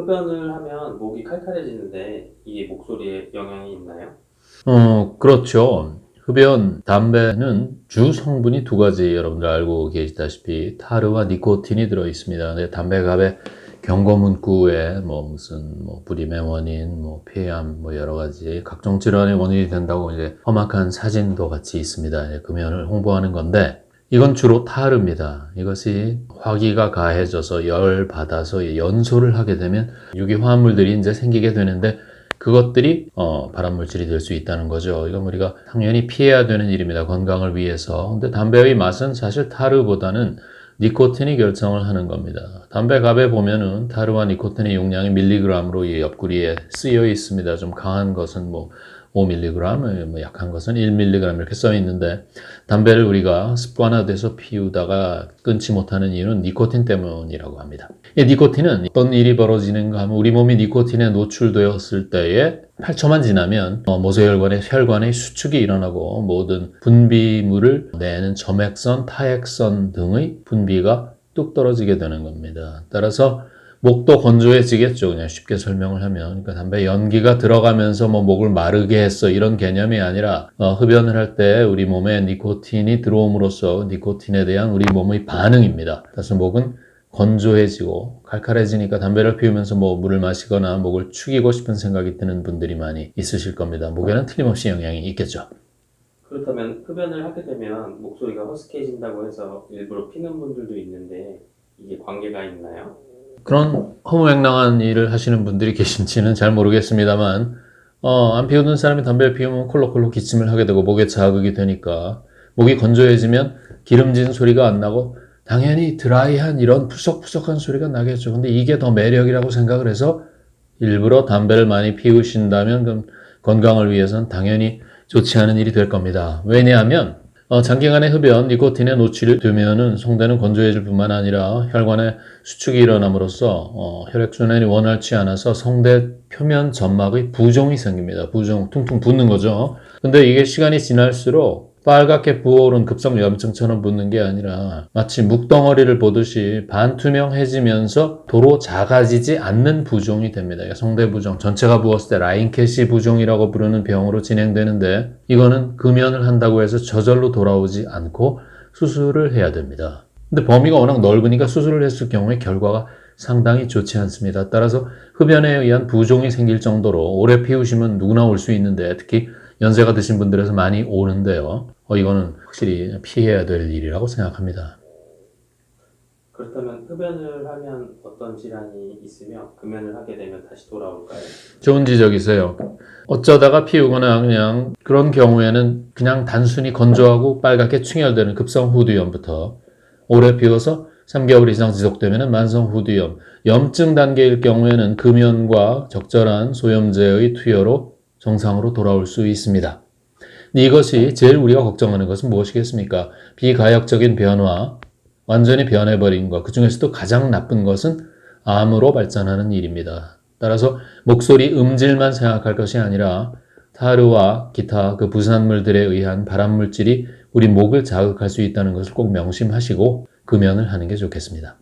흡연을 하면 목이 칼칼해지는데 이게 목소리에 영향이 있나요? 그렇죠. 흡연, 담배는 주 성분이 두 가지 여러분들 알고 계시다시피 타르와 니코틴이 들어 있습니다. 근데 담배갑의 경고 문구에 무슨 불임의 원인, 폐암, 여러 가지 각종 질환의 원인이 된다고 이제 험악한 사진도 같이 있습니다. 금연을 홍보하는 건데 이건 주로 타르입니다. 이것이 화기가 가해져서 열 받아서 연소를 하게 되면 유기화합물들이 이제 생기게 되는데 그것들이 발암물질이 될 수 있다는 거죠. 이건 우리가 당연히 피해야 되는 일입니다. 건강을 위해서. 근데 담배의 맛은 사실 타르보다는 니코틴이 결정을 하는 겁니다. 담배갑에 보면은 타르와 니코틴의 용량이 밀리그램으로 이 옆구리에 쓰여 있습니다. 좀 강한 것은 5mg, 약한 것은 1mg 이렇게 써 있는데 담배를 우리가 습관화돼서 피우다가 끊지 못하는 이유는 니코틴 때문이라고 합니다. 이 니코틴은 어떤 일이 벌어지는가 하면 우리 몸이 니코틴에 노출되었을 때에 8초만 지나면 모세혈관의 수축이 일어나고 모든 분비물을 내는 점액선, 타액선 등의 분비가 뚝 떨어지게 되는 겁니다. 따라서 목도 건조해지겠죠. 그냥 쉽게 설명을 하면. 그러니까 담배 연기가 들어가면서 목을 마르게 했어. 이런 개념이 아니라, 흡연을 할 때 우리 몸에 니코틴이 들어옴으로써 니코틴에 대한 우리 몸의 반응입니다. 따라서 목은 건조해지고 칼칼해지니까 담배를 피우면서 물을 마시거나 목을 축이고 싶은 생각이 드는 분들이 많이 있으실 겁니다. 목에는 틀림없이 영향이 있겠죠. 그렇다면 흡연을 하게 되면 목소리가 허스키해진다고 해서 일부러 피는 분들도 있는데 이게 관계가 있나요? 그런 허무맹랑한 일을 하시는 분들이 계신지는 잘 모르겠습니다만 안 피우는 사람이 담배를 피우면 콜록콜록 기침을 하게 되고 목에 자극이 되니까 목이 건조해지면 기름진 소리가 안 나고 당연히 드라이한 이런 푸석푸석한 소리가 나겠죠. 근데 이게 더 매력이라고 생각을 해서 일부러 담배를 많이 피우신다면 그럼 건강을 위해서는 당연히 좋지 않은 일이 될 겁니다. 왜냐하면 장기간의 흡연, 니코틴에 노출이 되면은 성대는 건조해질 뿐만 아니라 혈관에 수축이 일어남으로써 혈액순환이 원활치 않아서 성대 표면 점막의 부종이 생깁니다. 부종, 퉁퉁 붓는 거죠. 근데 이게 시간이 지날수록 빨갛게 부어오른 급성염증처럼 붓는 게 아니라 마치 묵덩어리를 보듯이 반투명해지면서 도로 작아지지 않는 부종이 됩니다. 성대 부종, 전체가 부었을 때 라인캐시 부종이라고 부르는 병으로 진행되는데 이거는 금연을 한다고 해서 저절로 돌아오지 않고 수술을 해야 됩니다. 근데 범위가 워낙 넓으니까 수술을 했을 경우에 결과가 상당히 좋지 않습니다. 따라서 흡연에 의한 부종이 생길 정도로 오래 피우시면 누구나 올 수 있는데 특히 연세가 드신 분들에서 많이 오는데요. 이거는 확실히 피해야 될 일이라고 생각합니다. 그렇다면 흡연을 하면 어떤 질환이 있으며 금연을 하게 되면 다시 돌아올까요? 좋은 지적이세요. 어쩌다가 피우거나 그냥 그런 경우에는 그냥 단순히 건조하고 빨갛게 충혈되는 급성 후두염부터 오래 피워서 3개월 이상 지속되면 만성 후두염, 염증 단계일 경우에는 금연과 적절한 소염제의 투여로 정상으로 돌아올 수 있습니다. 이것이 제일 우리가 걱정하는 것은 무엇이겠습니까? 비가역적인 변화, 완전히 변해버린 것. 그 중에서도 가장 나쁜 것은 암으로 발전하는 일입니다. 따라서 목소리 음질만 생각할 것이 아니라 타르와 기타 그 부산물들에 의한 발암물질이 우리 목을 자극할 수 있다는 것을 꼭 명심하시고 금연을 하는 게 좋겠습니다.